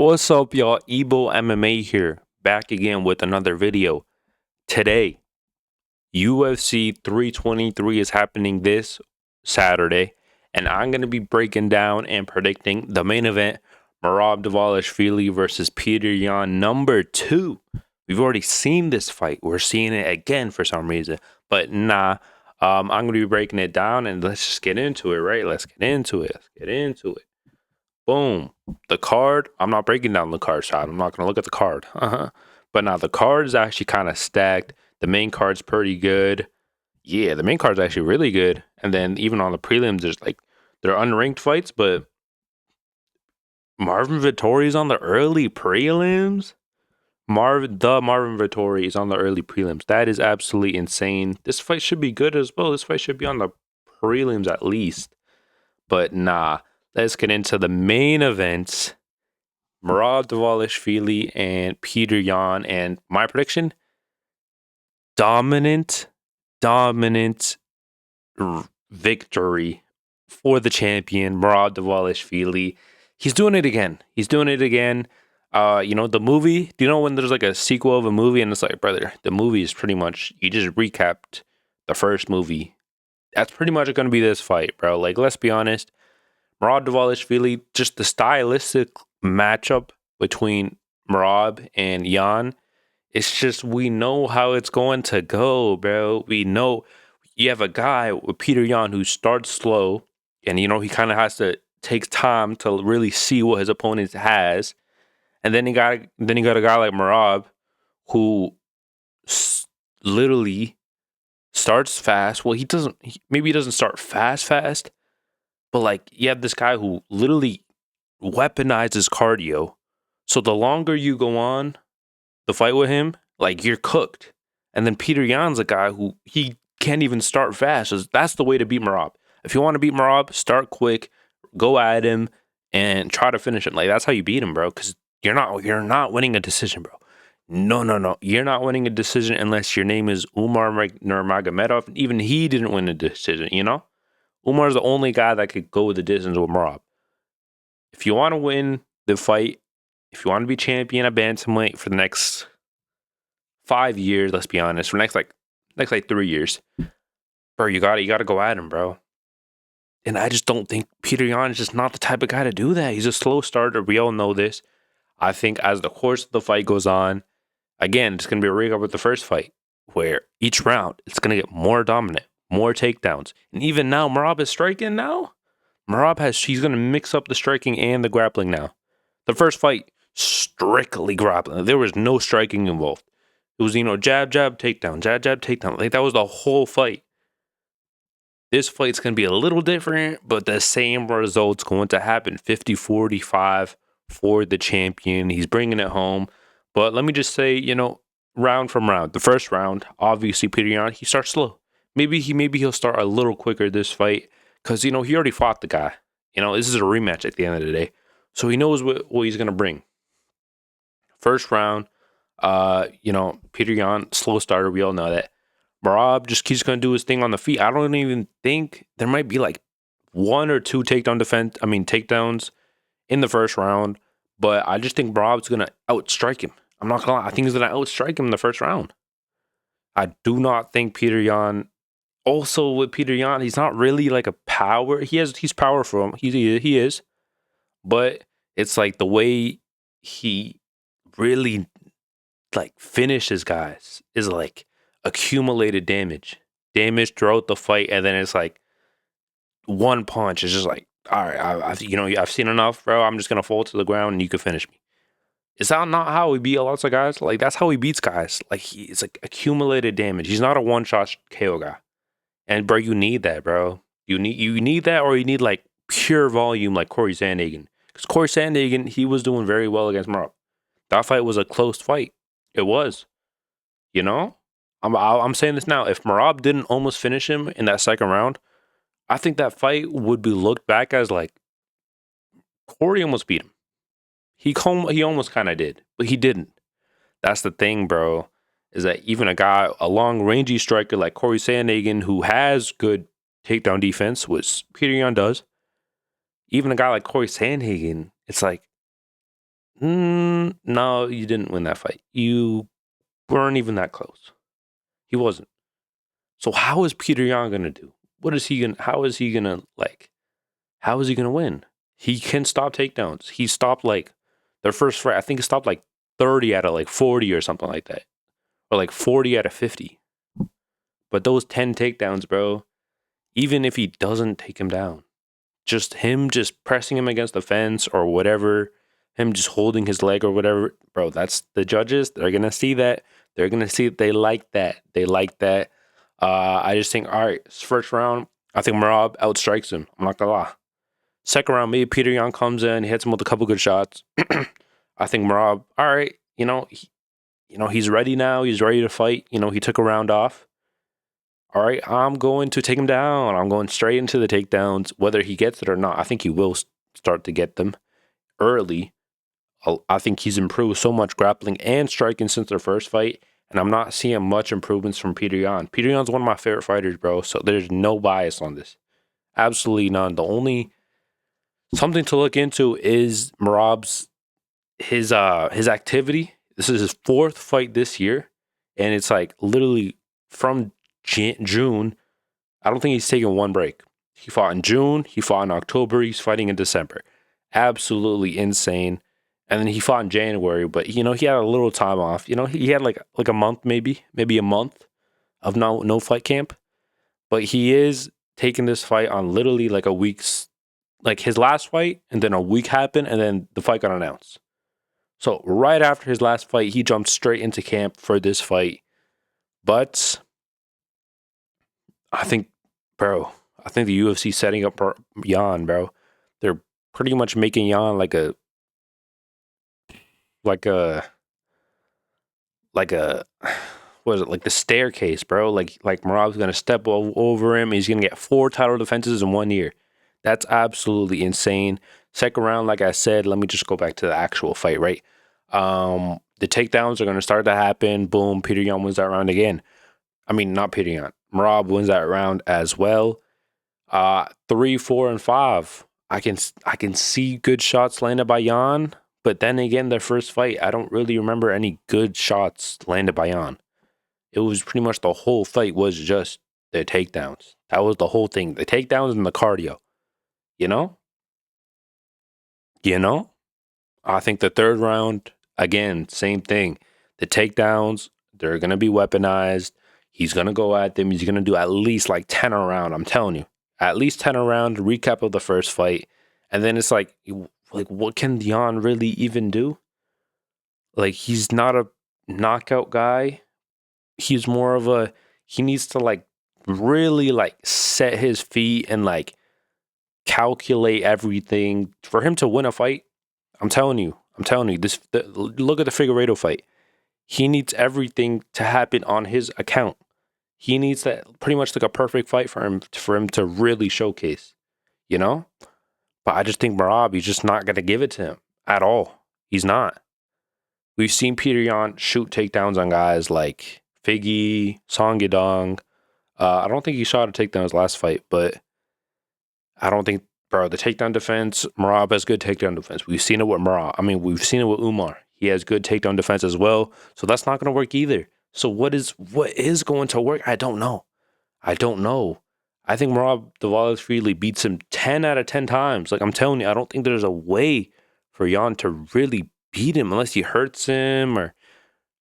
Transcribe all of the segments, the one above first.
What's up, y'all? IBO MMA here, back again with another video. Today, UFC 323 is happening this Saturday, and I'm going to be breaking down and predicting the main event, Merab Dvalishvili versus Petr Yan number 2. We've already seen this fight. We're seeing it again for some reason, but nah. I'm going to be breaking it down, and let's just get into it, right? Let's get into it. Boom. The card, I'm not breaking down the card shot. I'm not going to look at the card. But now the card is actually kind of stacked. The main card's pretty good. Yeah, the main card's actually really good. And then even on the prelims, they're unranked fights, but Marvin Vettori's on the early prelims. Marvin Vettori is on the early prelims. That is absolutely insane. This fight should be good as well. This fight should be on the prelims at least. But nah. Let's get into the main events. Merab Dvalishvili and Petr Yan. And my prediction, dominant victory for the champion, Merab Dvalishvili. He's doing it again. The movie, do you know when there's like a sequel of a movie and it's like, brother, the movie is pretty much, you just recapped the first movie. That's pretty much going to be this fight, bro. Like, let's be honest. Merab Dvalishvili, just the stylistic matchup between Merab and Yan, it's just, we know how it's going to go, bro. We know you have a guy with Petr Yan who starts slow, and he kind of has to take time to really see what his opponent has, and then you got a guy like Merab who literally starts fast. Well, maybe he doesn't start fast. But, like, you have this guy who literally weaponizes cardio. So the longer you go on the fight with him, like, you're cooked. And then Petr Yan's a guy who he can't even start fast. So that's the way to beat Merab. If you want to beat Merab, start quick, go at him, and try to finish him. Like, that's how you beat him, bro. Because you're not winning a decision, bro. No. You're not winning a decision unless your name is Umar Nurmagomedov. Even he didn't win a decision, Umar's the only guy that could go the distance with Merab. If you want to win the fight, if you want to be champion at bantamweight for the next 5 years, let's be honest, for next 3 years, bro, you got to go at him, bro. And I just don't think Petr Yan is just not the type of guy to do that. He's a slow starter. We all know this. I think as the course of the fight goes on, again, it's going to be a recap with the first fight, where each round it's going to get more dominant. More takedowns. And even now, Merab is striking now. He's going to mix up the striking and the grappling now. The first fight, strictly grappling. There was no striking involved. It was, jab, takedown, jab, takedown. Like, that was the whole fight. This fight's going to be a little different, but the same result's going to happen. 50-45 for the champion. He's bringing it home. But let me just say, round from round. The first round, obviously, Petr Yan, he starts slow. Maybe he'll start a little quicker this fight because, he already fought the guy. This is a rematch at the end of the day. So he knows what he's going to bring. First round, Petr Yan, slow starter. We all know that. Merab just keeps going to do his thing on the feet. I don't even think there might be like 1 or 2 takedowns in the first round. But I just think Merab's going to outstrike him. I'm not going to lie. I think he's going to outstrike him in the first round. I do not think Petr Yan. Also, with Petr Yan, he's not really like a power. He's powerful. He is, but it's like the way he really like finishes guys is like accumulated damage throughout the fight, and then it's like one punch is just like, all right, I've seen enough, bro. I'm just gonna fall to the ground and you can finish me. Is that not how he beat lots of guys? Like, that's how he beats guys. Like, it's like accumulated damage. He's not a one-shot KO guy. And, bro, you need that, bro. You need that, or you need, like, pure volume like Corey Sandhagen. Because Corey Sandhagen, he was doing very well against Merab. That fight was a close fight. It was. I'm saying this now. If Merab didn't almost finish him in that second round, I think that fight would be looked back as, like, Corey almost beat him. He almost kind of did, but he didn't. That's the thing, bro, is that even a long rangy striker like Corey Sandhagen, who has good takedown defense, which Petr Yan does, even a guy like Corey Sandhagen, it's like, No, you didn't win that fight. You weren't even that close. He wasn't. So how is Petr Yan gonna do? What is he gonna? How is he gonna like? How is he gonna win? He can stop takedowns. He stopped like their first fight. I think he stopped like 30 out of like 40 or something like that, or like 40 out of 50. But those 10 takedowns, bro. Even if he doesn't take him down, just him just pressing him against the fence or whatever, him just holding his leg or whatever, bro. That's the judges. They're gonna see that. They're gonna see that they like that. They like that. I just think, all right, first round, I think Merab outstrikes him. I'm not gonna lie. Second round, maybe Petr Yan comes in, hits him with a couple good shots. I think Merab, all right, he's ready now. He's ready to fight. He took a round off. All right, I'm going to take him down. I'm going straight into the takedowns, whether he gets it or not. I think he will start to get them early. I think he's improved so much grappling and striking since their first fight, and I'm not seeing much improvements from Petr Yan. Petr Yan's one of my favorite fighters, bro, so there's no bias on this. Absolutely none. The only something to look into is Merab's his activity. This is his fourth fight this year, and it's like literally from June. I don't think he's taken one break. He fought in June. He fought in October. He's fighting in December. Absolutely insane. And then he fought in January, but he had a little time off. He had like a month, maybe a month of no fight camp. But he is taking this fight on literally like a week's, like his last fight, and then a week happened, and then the fight got announced. So right after his last fight, he jumped straight into camp for this fight. But I think the UFC setting up Yan, bro. They're pretty much making Yan like a what is it, like the staircase, bro? Like Merab's gonna step over him. He's gonna get 4 title defenses in 1 year. That's absolutely insane. Second round, like I said, let me just go back to the actual fight, right? The takedowns are gonna start to happen. Boom, Petr Yan wins that round again. I mean, not Petr Yan. Merab wins that round as well. 3, 4, and 5. I can see good shots landed by Yan, but then again, their first fight, I don't really remember any good shots landed by Yan. It was pretty much the whole fight was just their takedowns. That was the whole thing. The takedowns and the cardio. You know? I think the third round, again, same thing. The takedowns, they're going to be weaponized. He's going to go at them. He's going to do at least like 10 around. I'm telling you. At least 10 around, recap of the first fight. And then it's like what can Yan really even do? Like, he's not a knockout guy. He's more of he needs to like really like set his feet and like calculate everything for him to win a fight. I'm telling you, look at the Figueiredo fight. He needs everything to happen on his account. He needs that pretty much like a perfect fight for him to really showcase, But I just think Merab, he's just not going to give it to him at all. He's not. We've seen Petr Yan shoot takedowns on guys like Figgy, Song Yadong. I don't think he shot a takedown his last fight, but I don't think, bro, the takedown defense, Merab has good takedown defense. We've seen it with Merab. I mean, we've seen it with Umar. He has good takedown defense as well. So that's not going to work either. So what is going to work? I don't know. I think Merab Dvalishvili beats him 10 out of 10 times. Like, I'm telling you, I don't think there's a way for Yan to really beat him unless he hurts him. Or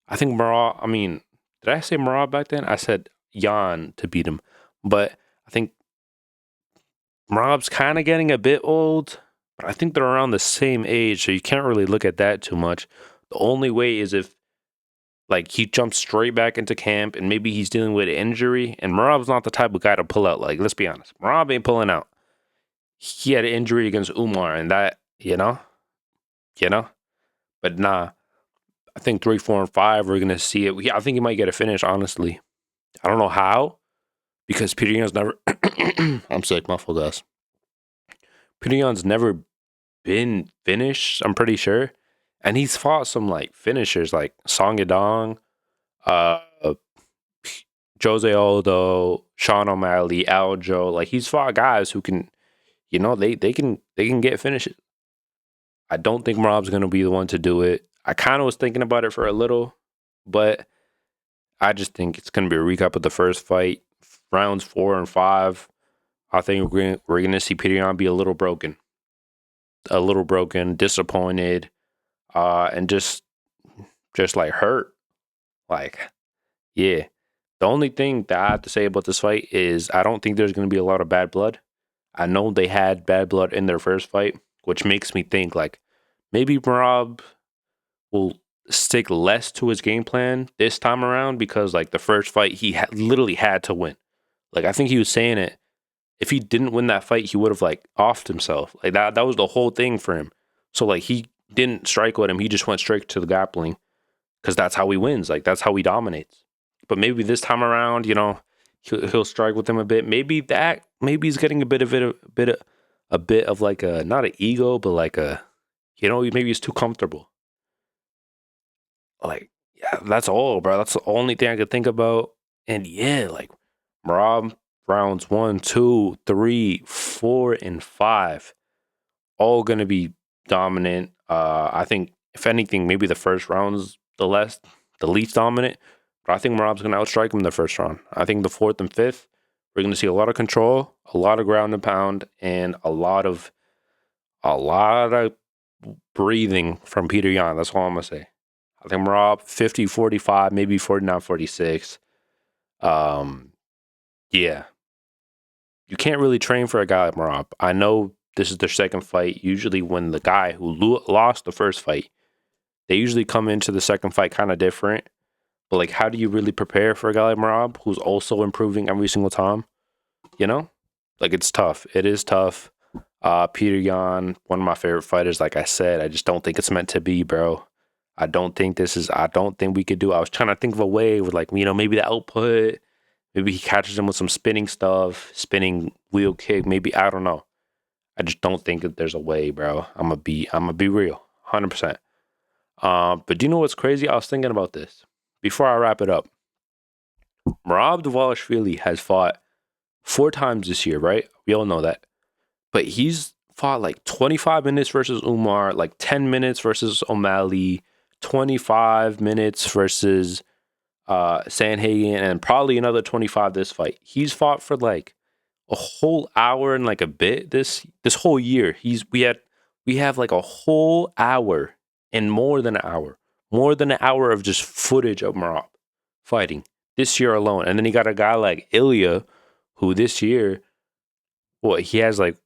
I think Merab, did I say Merab back then? I said Yan to beat him. But I think Merab's kind of getting a bit old. But I think they're around the same age, so you can't really look at that too much. The only way is if like he jumps straight back into camp and maybe he's dealing with an injury. And Merab's not the type of guy to pull out. Like, let's be honest. Merab ain't pulling out. He had an injury against Umar and that, But nah, I think 3, 4, and 5, we're going to see it. I think he might get a finish, honestly. I don't know how, because Petr Yan's never... I'm sick, my full ass. Petr Yan's never been finished, I'm pretty sure. And he's fought some like finishers like Song Yadong, Jose Aldo, Sean O'Malley, Aljo. Like, he's fought guys who can, they can get finishes. I don't think Merab's going to be the one to do it. I kind of was thinking about it for a little, but I just think it's going to be a recap of the first fight, rounds 4 and 5. I think we're going to see Petr Yan be a little broken, disappointed, and just like hurt. Like, yeah. The only thing that I have to say about this fight is I don't think there's going to be a lot of bad blood. I know they had bad blood in their first fight, which makes me think like maybe Merab will stick less to his game plan this time around because like the first fight he literally had to win. Like I think he was saying it. If he didn't win that fight, he would have like offed himself. Like that was the whole thing for him. So like he didn't strike with him. He just went straight to the grappling because that's how he wins. Like that's how he dominates. But maybe this time around, you know, he'll strike with him a bit. Maybe he's getting a bit of like a not an ego, but like a, you know, maybe he's too comfortable. Like, yeah, that's all, bro. That's the only thing I could think about. And yeah, like Merab rounds 1, 2, 3, 4, and 5, all gonna be dominant. I think if anything, maybe the first round's the least dominant. But I think Merab's gonna outstrike him in the first round. I think the 4th and 5th, we're gonna see a lot of control, a lot of ground and pound, and a lot of breathing from Petr Yan. That's all I'm gonna say. I think Merab 50-45, maybe 49-46. Yeah. You can't really train for a guy like Merab. I know this is their second fight. Usually when the guy who lost the first fight, they usually come into the second fight kind of different. But like, how do you really prepare for a guy like Merab who's also improving every single time? You know? Like, it's tough. It is tough. Petr Yan, one of my favorite fighters, like I said, I just don't think it's meant to be, bro. I don't think we could do. I was trying to think of a way with like, you know, maybe the output, maybe he catches him with some spinning stuff, spinning wheel kick, maybe, I don't know. I just don't think that there's a way, bro. I'm gonna be real, 100%. But do you know what's crazy? I was thinking about this before I wrap it up. Merab Dvalishvili has fought 4 times this year, right? We all know that. But he's fought like 25 minutes versus Umar, like 10 minutes versus O'Malley, 25 minutes versus Sandhagen, and probably another 25 this fight. He's fought for like a whole hour and like a bit this whole year. We have like a whole hour and more than an hour of just footage of Merab fighting this year alone. And then you got a guy like Ilya, who this year, he has like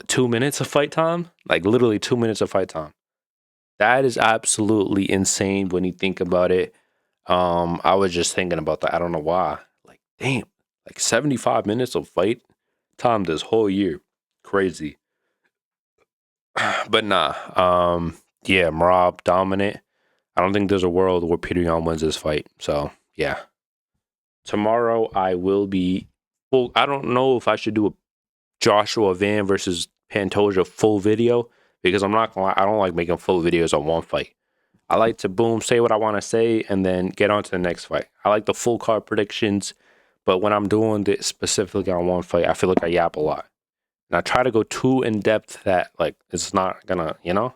2 minutes of fight time, like literally 2 minutes of fight time. That is absolutely insane when you think about it. I was just thinking about that. I don't know why. Like, damn, like 75 minutes of fight time this whole year. Crazy. But nah, yeah, Merab dominant. I don't think there's a world where Petr Yan wins this fight. So, yeah. Tomorrow I will be, I don't know if I should do a Joshua Van versus Pantoja full video because I'm not gonna lie, I don't like making full videos on one fight. I like to say what I want to say and then get on to the next fight. I like the full card predictions, but when I'm doing this specifically on one fight, I feel like I yap a lot. And I try to go too in depth that like it's not gonna, you know.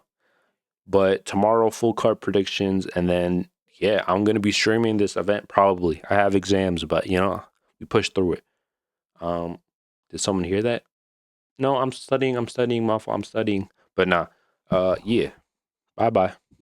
But tomorrow, full card predictions, and then yeah, I'm gonna be streaming this event probably. I have exams, but you know, we push through it. Did someone hear that? No, I'm studying, I'm studying. But nah. Yeah. Bye bye.